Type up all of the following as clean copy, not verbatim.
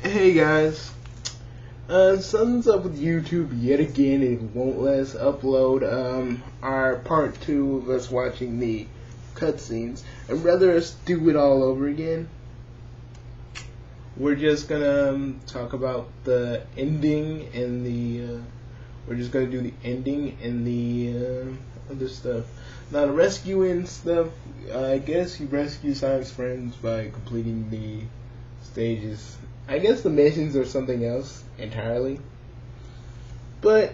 Hey guys, something's up with YouTube yet again. It won't let us upload our part 2 of us watching the cutscenes, and rather us do it all over again. We're just gonna talk about the ending and the. We're just gonna do the ending and the other stuff. Now the rescuing stuff. I guess you rescue Sonic's friends by completing the stages. I guess the missions are something else entirely, but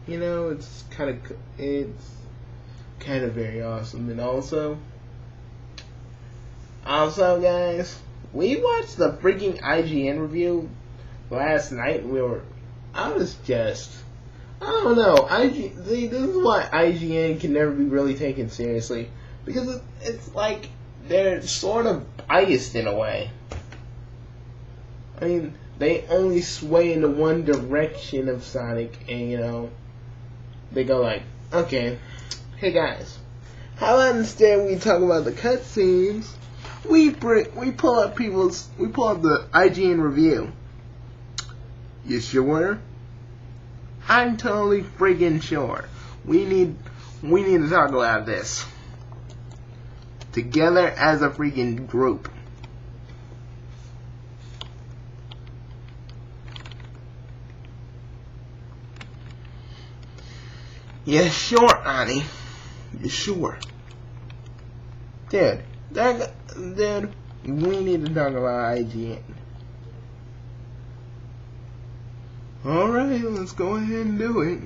you know, it's kind of very awesome. And also guys, we watched the freaking IGN review last night. I don't know. This is why IGN can never be really taken seriously, because it's like they're sort of biased in a way. I mean, they only sway into one direction of Sonic, and you know, they go like, okay, hey guys, how about instead we talk about the cutscenes? We pull up the IGN review. You sure? I'm totally friggin' sure. We need to talk about this together as a freaking group. Yeah, sure, Annie. You sure? Dude, we need to talk about IGN. Alright, let's go ahead and do it.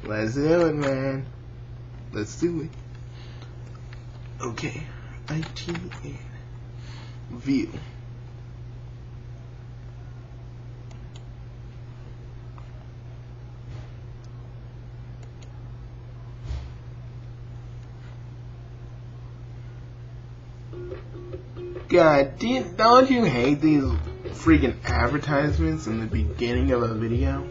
Let's do it, man. Let's do it. Okay, IGN view. God, don't you hate these freaking advertisements in the beginning of a video?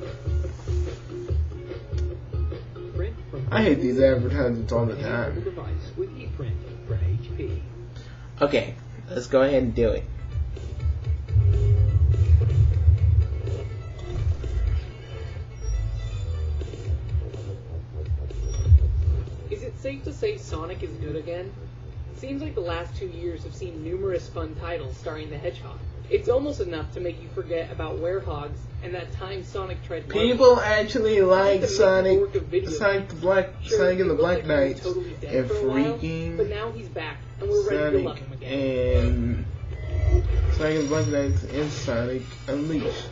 I hate these advertisements all the time. Okay, let's go ahead and do it. Is it safe to say Sonic is good again? Seems like the last 2 years have seen numerous fun titles starring the Hedgehog. It's almost enough to make you forget about Werehogs and that time Sonic tried. People actually like Sonic and the Black Knight and freaking but now he's back and we're ready to love him again. And Sonic and the Black Knight and Sonic Unleashed.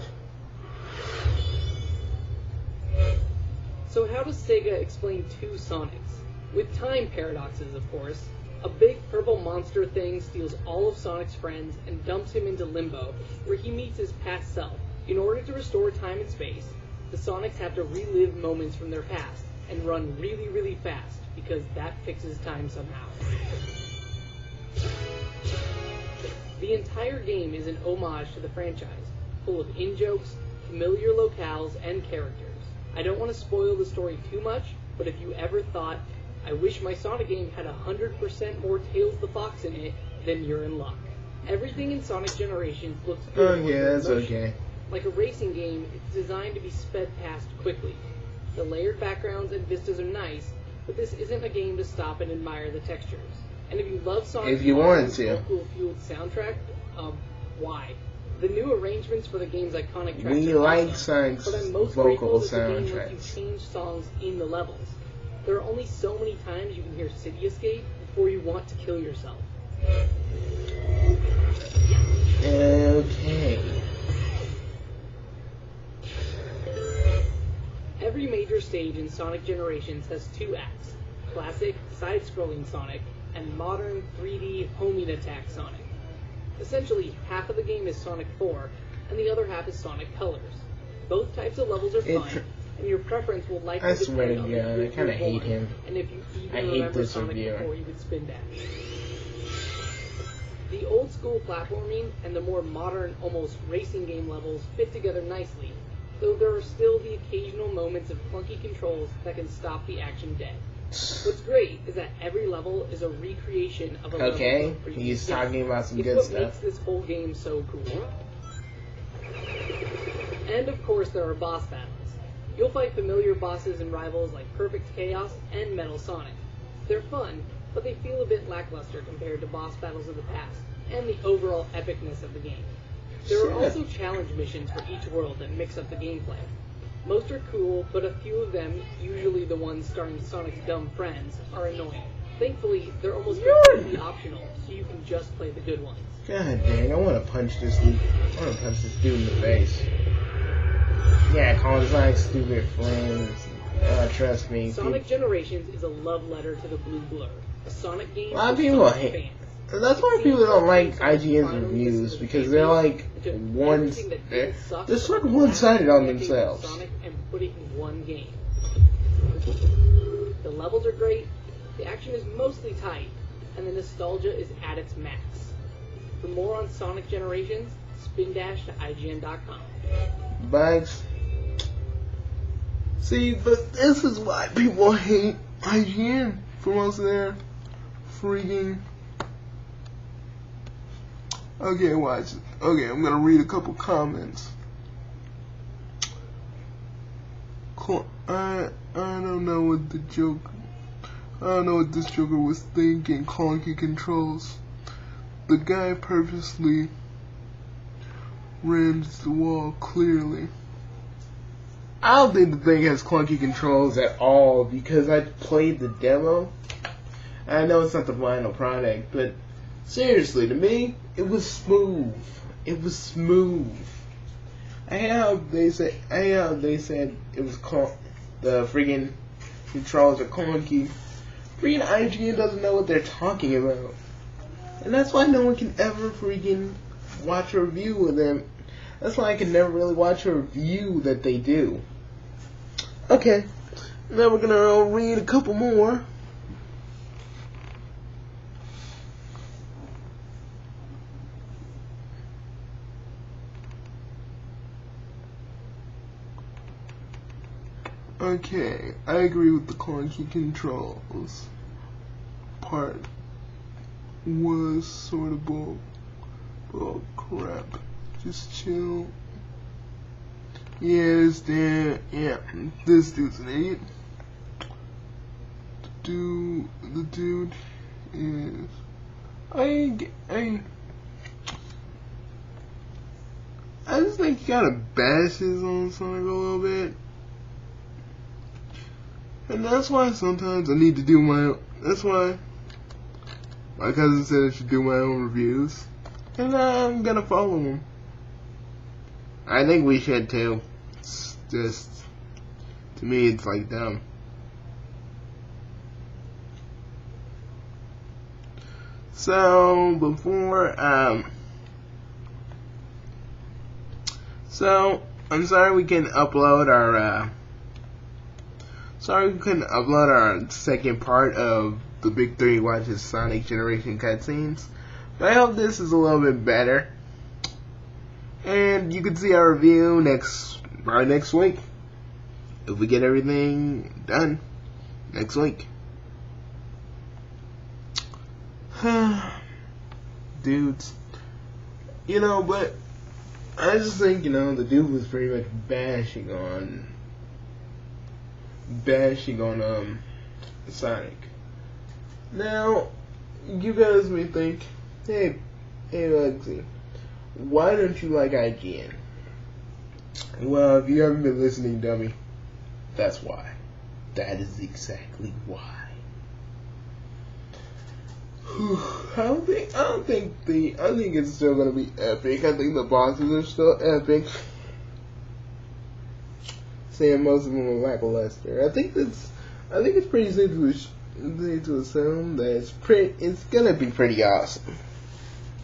So how does Sega explain two Sonics? With time paradoxes, of course. A big purple monster thing steals all of Sonic's friends and dumps him into limbo, where he meets his past self. In order to restore time and space, the Sonics have to relive moments from their past and run really, really fast, because that fixes time somehow. The entire game is an homage to the franchise, full of in-jokes, familiar locales, and characters. I don't want to spoil the story too much, but if you ever thought, I wish my Sonic game had 100% more Tails the Fox in it, then you're in luck. Everything in Sonic Generations looks good. Oh yeah, that's okay. Like a racing game, it's designed to be sped past quickly. The layered backgrounds and vistas are nice, but this isn't a game to stop and admire the textures. And if you love Sonic's fueled soundtrack, why? The new arrangements for the game's iconic tracks we are like awesome, Sonic's but I'm most vocal grateful that the game lets soundtracks. you change songs in the levels. There are only so many times you can hear City Escape before you want to kill yourself. Okay. Every major stage in Sonic Generations has two acts: classic, side-scrolling Sonic, and modern 3D homing attack Sonic. Essentially, half of the game is Sonic 4, and the other half is Sonic Colors. Both types of levels are fun, and your preference will likely depend on I kind of hate him. and if you I even hate remember this Sonic reviewer. before you would spin dash. The old school platforming and the more modern, almost racing game levels fit together nicely, though there are still the occasional moments of clunky controls that can stop the action dead. What's great is that every level is a recreation of a level. Okay, from previous he's games. talking about some It's good what stuff. makes this whole game so cool. And of course, there are boss battles. You'll fight familiar bosses and rivals like Perfect Chaos and Metal Sonic. They're fun, but they feel a bit lackluster compared to boss battles of the past and the overall epicness of the game. There are also challenge missions for each world that mix up the gameplay. Most are cool, but a few of them, usually the ones starring Sonic's dumb friends, are annoying. Thankfully, they're almost completely optional, so you can just play the good ones. God dang, I want to punch this dude. I want to punch this dude in the face. Yeah, calling Sonic stupid friends. Trust me. Sonic Generations is a love letter to the Blue Blur, a Sonic game A lot of for people Sonic hate. fans. That's why people don't like IGN's reviews, because they're like they're sort of one-sided on themselves. Sonic and put it in one game. The levels are great, the action is mostly tight, and the nostalgia is at its max. For more on Sonic Generations, spin dash to IGN.com. Bugs. See, but this is why people hate IGN for most of their freaking. Okay, watch it. Okay, I'm gonna read a couple comments. I don't know what the joke. I don't know what this Joker was thinking. Clunky controls. The guy purposely ran the wall clearly. I don't think the thing has clunky controls at all, because I played the demo. I know it's not the final product, but seriously, to me, it was smooth. It was smooth. I hate how they said it was the freaking controls are clunky. Freaking IGN doesn't know what they're talking about. And that's why no one can ever freaking watch a review of them. That's why I can never really watch a review that they do. Okay, now we're gonna read a couple more. Okay, I agree with the clunky controls part. Was sort of bull crap. Just chill. Yeah, this dude's an idiot. The dude is. I just think he kind of bashes on Sonic a little bit. And that's why sometimes I need to do that's why my cousin said I should do my own reviews. And I'm gonna follow him. I think we should too. It's just, to me, it's like dumb. So, so, I'm sorry we couldn't upload our second part of the Big 3 Watches Sonic Generation cutscenes. But I hope this is a little bit better. And you can see our review next week. If we get everything done next week. Dudes. But I just think, the dude was pretty much bashing on Sonic. Now, you guys may think, hey Bugsy, why don't you like IGN? Well, if you haven't been listening, dummy, that's why. That is exactly why. I think it's still gonna be epic. I think the bosses are still epic. Saying most of them are lackluster. I think it's pretty safe to assume that it's gonna be pretty awesome.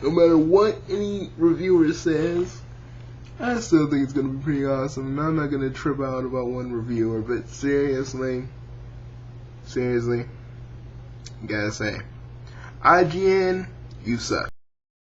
No matter what any reviewer says, I still think it's gonna be pretty awesome. And I'm not gonna trip out about one reviewer, but seriously, gotta say, IGN, you suck.